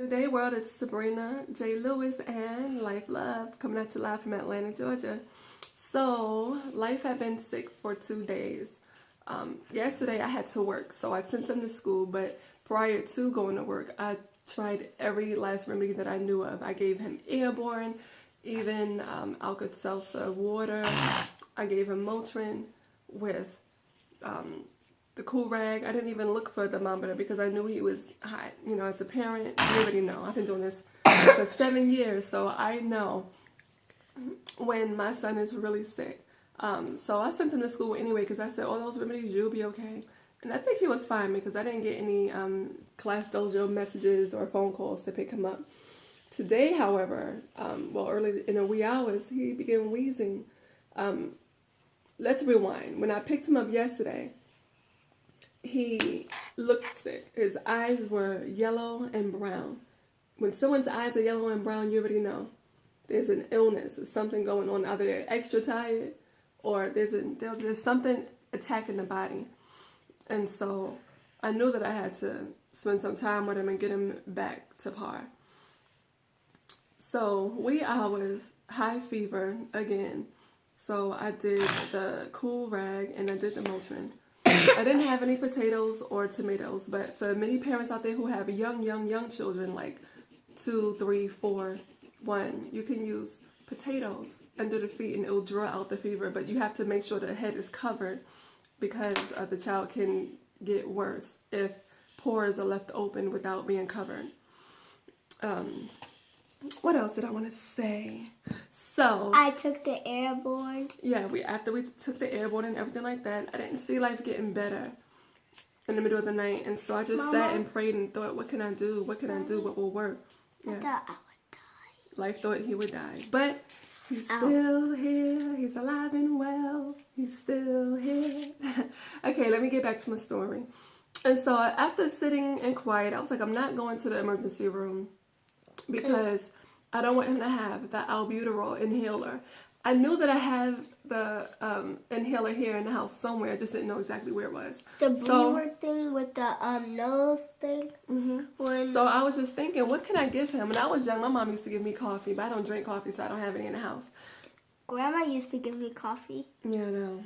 Good day, world. It's Sabrina J. Lewis and Life Love coming at you live from Atlanta, Georgia. So, Life had been sick for 2 days. Yesterday I had to work, so I sent him to school, but prior to going to work, I tried every last remedy that I knew of. I gave him airborne, even Alka-Seltzer water. I gave him Motrin with the cool rag. I didn't even look for a thermometer because I knew he was hot. You know, as a parent, you already know. I've been doing this for 7 years, so I know when my son is really sick. So I sent him to school anyway because I said, oh, those remedies, you'll be okay. And I think he was fine because I didn't get any class dojo messages or phone calls to pick him up. Today, however, early in the wee hours, he began wheezing. Let's rewind. When I picked him up yesterday, he looked sick. His eyes were yellow and brown. When someone's eyes are yellow and brown, you already know there's an illness. There's something going on. Either they're extra tired or there's something attacking the body. And so I knew that I had to spend some time with him and get him back to par. So wee hours, high fever again. So I did the cool rag and I did the Motrin. I didn't have any potatoes or tomatoes, but for many parents out there who have young children, like 2, 3, 4, 1, you can use potatoes under the feet and it will draw out the fever, but you have to make sure the head is covered because the child can get worse if pores are left open without being covered. What else did I want to say? So I took the airborne. Yeah, after we took the airborne and everything like that, I didn't see life getting better in the middle of the night, and so I just sat and prayed and thought, what can I do? What can I do? What will work? Yeah. I thought I would die. Life thought he would die, but he's still here. He's alive and well. He's still here. Okay, let me get back to my story. And so after sitting and quiet, I was like, I'm not going to the emergency room because I don't want him to have the albuterol inhaler. I knew that I have the inhaler here in the house somewhere. I just didn't know exactly where it was. The breather thing with the nose thing. Mm-hmm. So I was just thinking, what can I give him? When I was young, my mom used to give me coffee, but I don't drink coffee, so I don't have any in the house. Grandma used to give me coffee. Yeah, I know.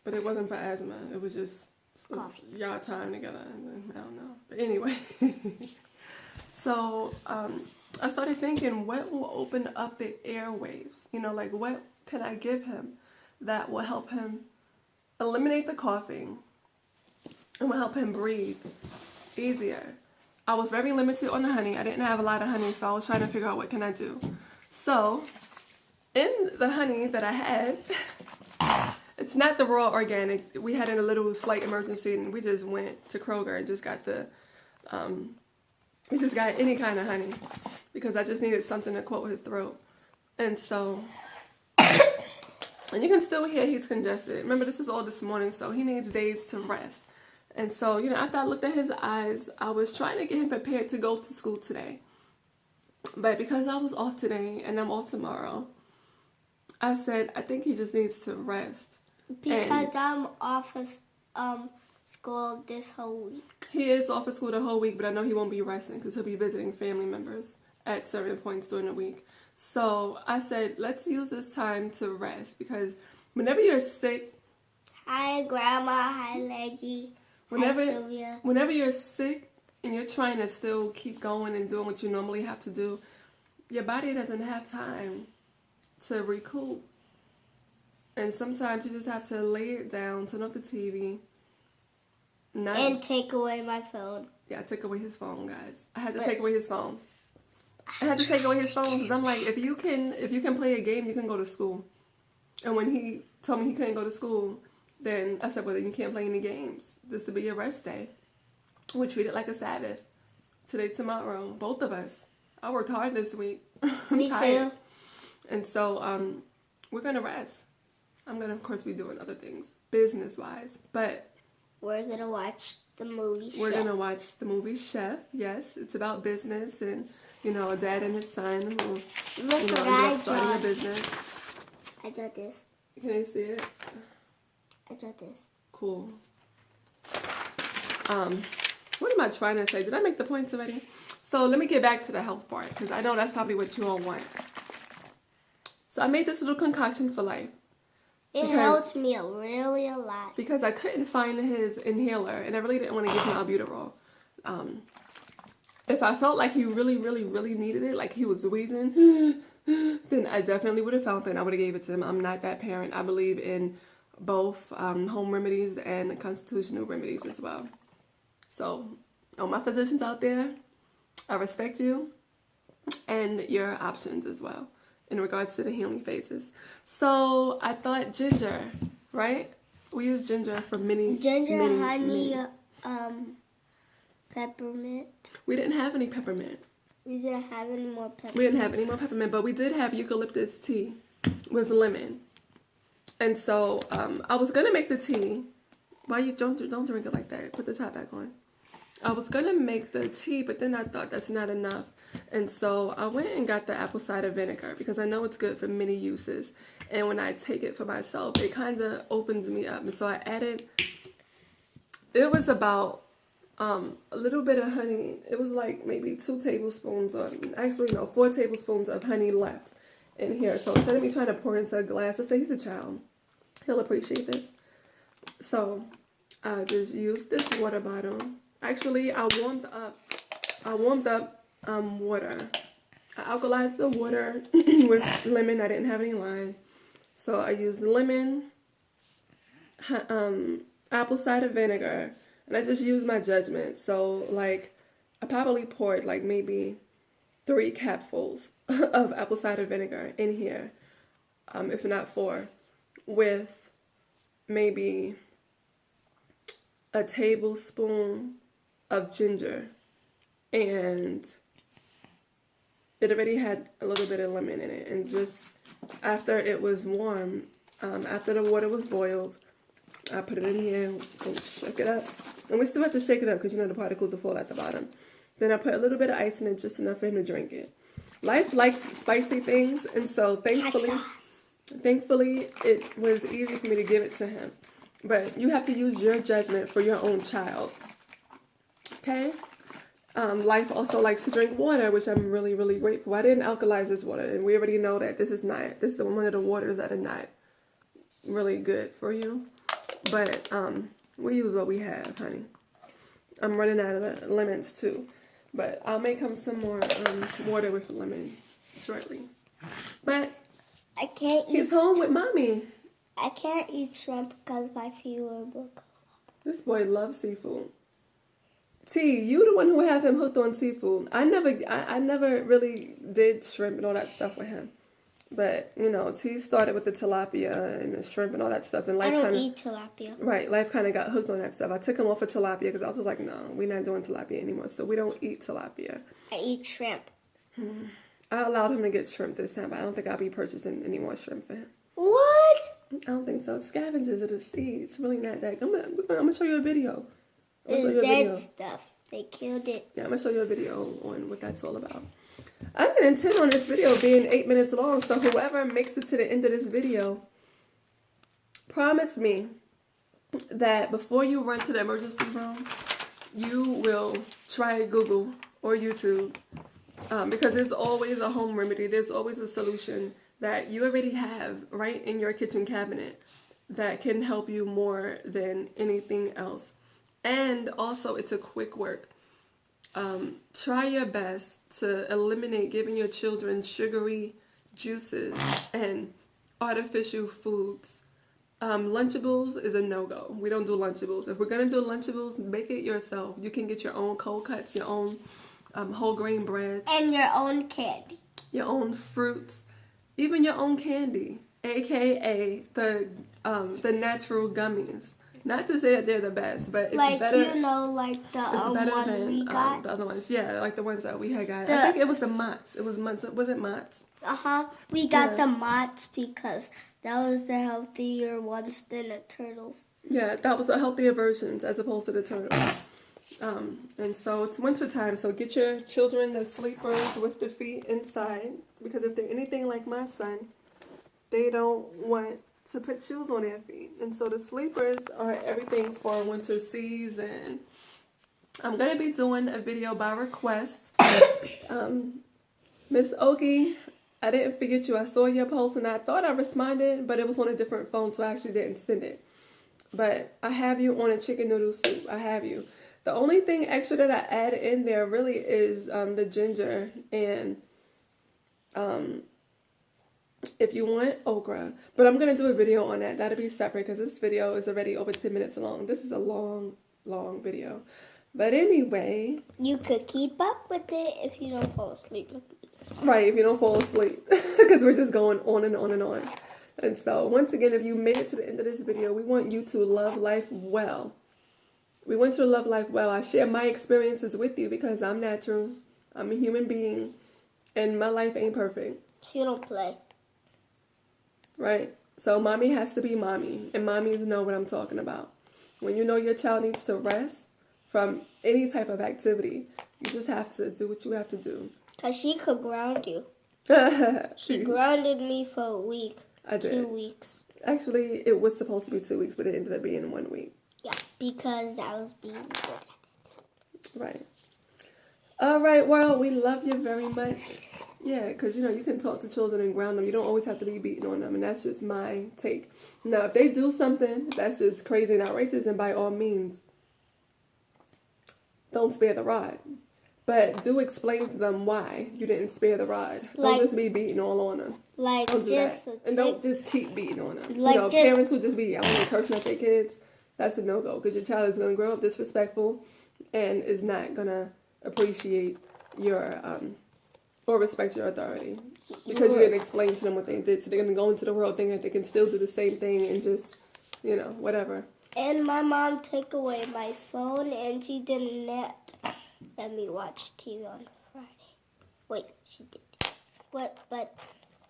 But it wasn't for asthma. It was just coffee. Y'all time together. I don't know. But anyway. So I started thinking, what will open up the airwaves? You know, like what can I give him that will help him eliminate the coughing and will help him breathe easier? I was very limited on the honey. I didn't have a lot of honey, so I was trying to figure out what can I do. So in the honey that I had, it's not the raw organic. We had a little slight emergency and we just went to Kroger and just got we just got any kind of honey because I just needed something to coat his throat. And so, and you can still hear he's congested. Remember, this is all this morning, so he needs days to rest. And so, you know, after I looked at his eyes, I was trying to get him prepared to go to school today. But because I was off today and I'm off tomorrow, I said, I think he just needs to rest. Because I'm off of school this whole week. He is off of school the whole week, but I know he won't be resting because he'll be visiting family members at certain points during the week. So I said, let's use this time to rest because whenever you're sick... Hi, Grandma. Hi, Leggy. Hi, Sylvia. Whenever you're sick and you're trying to still keep going and doing what you normally have to do, your body doesn't have time to recoup. And sometimes you just have to lay it down, turn off the TV. And take away my phone. Yeah, I took away his phone, guys. I had to take away his phone. I had to take away his phone because I'm like, if you can play a game, you can go to school. And when he told me he couldn't go to school, then I said, well, then you can't play any games. This will be your rest day. We treat it like a Sabbath. Today, tomorrow, both of us. I worked hard this week. I'm tired. Too. And so we're going to rest. I'm going to, of course, be doing other things, business-wise. But we're going to watch the movie Chef. We're going to watch the movie Chef. Yes, it's about business and, you know, a dad and his son who, Look, you know, starting a business. I got this. Can they see it? I got this. Cool. What am I trying to say? Did I make the points already? So let me get back to the health part, because I know that's probably what you all want. So I made this little concoction for Lyfe. It helped me really a lot. Because I couldn't find his inhaler, and I really didn't want to give him albuterol. If I felt like he really, really, really needed it, like he was wheezing, then I definitely would have found it and I would have gave it to him. I'm not that parent. I believe in both home remedies and constitutional remedies as well. So, all my physicians out there, I respect you and your options as well in regards to the healing phases. So, I thought ginger, right? We use ginger for many, honey, peppermint. We didn't have any peppermint. We didn't have any more peppermint. We didn't have any more peppermint, but we did have eucalyptus tea with lemon. And so I was gonna make the tea. Why you don't drink it like that? Put the top back on. I was gonna make the tea, but then I thought that's not enough. And so I went and got the apple cider vinegar because I know it's good for many uses. And when I take it for myself, it kind of opens me up. And so I added, it was about a little bit of honey. It was like maybe 2 tablespoons of, actually no, 4 tablespoons of honey left in here. So instead of me trying to pour into a glass, let's say he's a child, he'll appreciate this. So I just used this water bottle. Actually, I warmed up water. I alkalized the water with lemon. I didn't have any lime. So I used lemon, apple cider vinegar, and I just used my judgment. So, like, I probably poured, like, maybe 3 capfuls of apple cider vinegar in here, if not 4, with maybe a tablespoon of ginger. And it already had a little bit of lemon in it. And just after it was warm, after the water was boiled, I put it in here and shook it up. And we still have to shake it up because, you know, the particles will fall at the bottom. Then I put a little bit of ice in it, just enough for him to drink it. Lyfe likes spicy things, and so thankfully it was easy for me to give it to him. But you have to use your judgment for your own child. Okay? Lyfe also likes to drink water, which I'm really, really grateful. I didn't alkalize this water, and we already know that this is one of the waters that are not really good for you. But we use what we have, honey. I'm running out of lemons too, but I'll make him some more water with lemon shortly. But I can't. He's home with mommy. I can't eat shrimp because my feet will go. This boy loves seafood. T, you the one who have him hooked on seafood. I never really did shrimp and all that stuff with him. But, you know, T started with the tilapia and the shrimp and all that stuff. And Lyfe I don't eat tilapia. Right, Lyfe kind of got hooked on that stuff. I took him off of tilapia because I was just like, no, we're not doing tilapia anymore. So we don't eat tilapia. I eat shrimp. I allowed him to get shrimp this time, but I don't think I'll be purchasing any more shrimp for him. What? I don't think so. Scavengers of the sea. It's really not that. I'm gonna show you a video. It's dead stuff. They killed it. Yeah, I'm gonna show you a video on what that's all about. I didn't intend on this video being 8 minutes long, so whoever makes it to the end of this video, promise me that before you run to the emergency room, you will try Google or YouTube, because there's always a home remedy. There's always a solution that you already have right in your kitchen cabinet that can help you more than anything else. And also, it's a quick work. Try your best to eliminate giving your children sugary juices and artificial foods. Lunchables is a no-go. We don't do Lunchables. If we're going to do Lunchables, make it yourself. You can get your own cold cuts, your own whole grain breads. And your own candy. Your own fruits. Even your own candy. AKA the natural gummies. Not to say that they're the best, but it's like, better. You know, like the one than we got. the other ones. Yeah, like the ones that we had got. I think it was the Mott's. It was Mott's. Was it Mott's? We got the Mott's because that was the healthier ones than the turtles. Yeah, that was the healthier versions as opposed to the turtles. And so it's winter time, so get your children the sleepers with the feet inside, because if they're anything like my son, they don't want to put shoes on their feet. And so the sleepers are everything for winter season. I'm going to be doing a video by request. Miss Okie, I didn't forget you. I saw your post and I thought I responded, but it was on a different phone, so I actually didn't send it. But I have you on a chicken noodle soup. I have you. The only thing extra that I add in there really is the ginger and if you want okra. But I'm going to do a video on that. That'll be separate because this video is already over 10 minutes long. This is a long video. But anyway. You could keep up with it if you don't fall asleep. Right, if you don't fall asleep. Because we're just going on and on and on. And so, once again, if you made it to the end of this video, we want you to love life well. We want you to love life well. I share my experiences with you because I'm natural. I'm a human being. And my life ain't perfect. She don't play. Right? So, mommy has to be mommy. And mommies know what I'm talking about. When you know your child needs to rest from any type of activity, you just have to do what you have to do. Because she could ground you. She grounded me for a week. I did. 2 weeks. Actually, it was supposed to be 2 weeks, but it ended up being 1 week. Yeah, because I was being good at it. Right. All right, world, we love you very much. Yeah, because, you can talk to children and ground them. You don't always have to be beating on them, and that's just my take. Now, if they do something that's just crazy and outrageous, then by all means, don't spare the rod. But do explain to them why you didn't spare the rod. Don't just be beating all on them. Like, don't do just that. And don't just keep beating on them. Like parents who just be yelling and cursing at their kids, that's a no-go. Because your child is going to grow up disrespectful and is not going to appreciate your, or respect your authority. Because you didn't explain to them what they did. So they're going to go into the world thinking that they can still do the same thing and just, whatever. And my mom took away my phone and she didn't let me watch TV on Friday. Wait, she did. But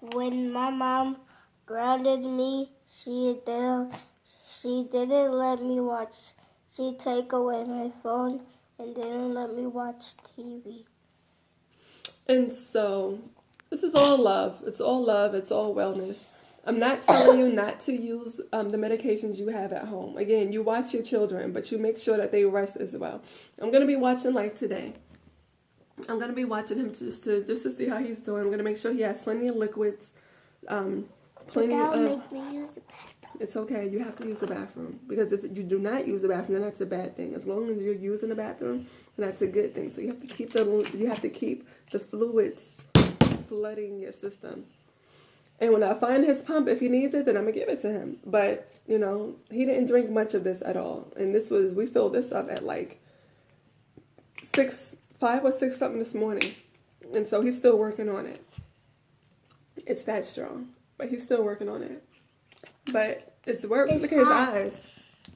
when my mom grounded me, she didn't let me watch. She took away my phone and didn't let me watch TV. And so, this is all love. It's all love. It's all wellness. I'm not telling you not to use the medications you have at home. Again, you watch your children, but you make sure that they rest as well. I'm going to be watching Lyfe today. I'm going to be watching him just to see how he's doing. I'm going to make sure he has plenty of liquids. Plenty That'll of... make me use the bathroom. It's okay. You have to use the bathroom. Because if you do not use the bathroom, then that's a bad thing. As long as you're using the bathroom, that's a good thing. So you have to keep the fluids flooding your system. And when I find his pump, if he needs it, then I'm going to give it to him. But, he didn't drink much of this at all. And we filled this up at like 5 or 6 something this morning. And so he's still working on it. It's that strong. But he's still working on it. But it's work. Look at his eyes.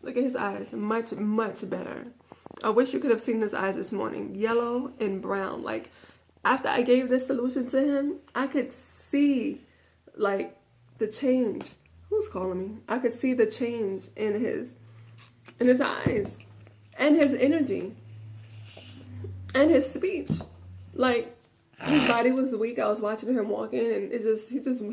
Look at his eyes. Much, much better. I wish you could have seen his eyes this morning. Yellow and brown. Like, after I gave this solution to him, I could see... like the change. Who's calling me? I could see the change in his eyes and his energy and his speech. Like his body was weak. I was watching him walking and he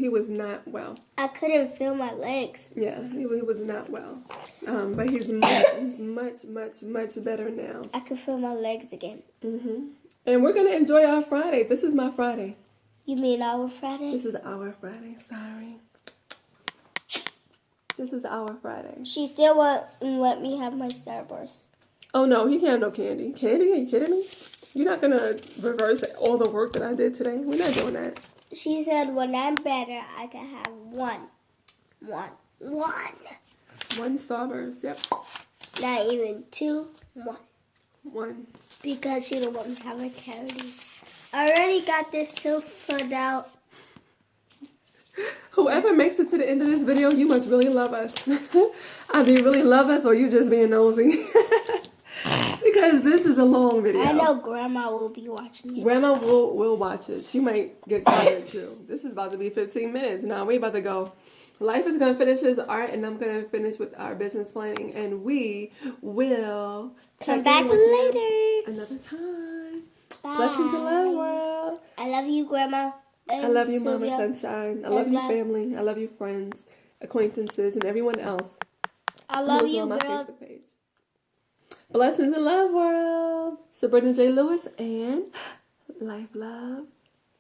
was not well. I couldn't feel my legs. Yeah, he was not well. But he's much better now. I can feel my legs again. And we're gonna enjoy our Friday. This is my Friday. You mean our Friday? This is our Friday. Sorry. This is our Friday. She still won't let me have my Starburst. Oh, no. He can't have no candy. Candy? Are you kidding me? You're not going to reverse all the work that I did today? We're not doing that. She said when I'm better, I can have one. One Starburst. Yep. Not even 2. One. Because she don't want to have a candy. I already got this too filled out. Whoever makes it to the end of this video, you must really love us. Either you really love us or you just being nosy. Because this is a long video. I know Grandma will be watching it. Grandma will watch it. She might get tired too. This is about to be 15 minutes. Now we're about to go. Lyfe is going to finish his art and I'm going to finish with our business planning. And we will come back later. Another time. Bye. Blessings and love, world. I love you, Grandma. I love you, Sylvia. Mama Sunshine. I love you, family. I love you, friends, acquaintances, and everyone else. I love you, on my girl. Facebook page. Blessings and love, world. Sabrina J. Lewis and Life Love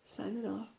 signing off.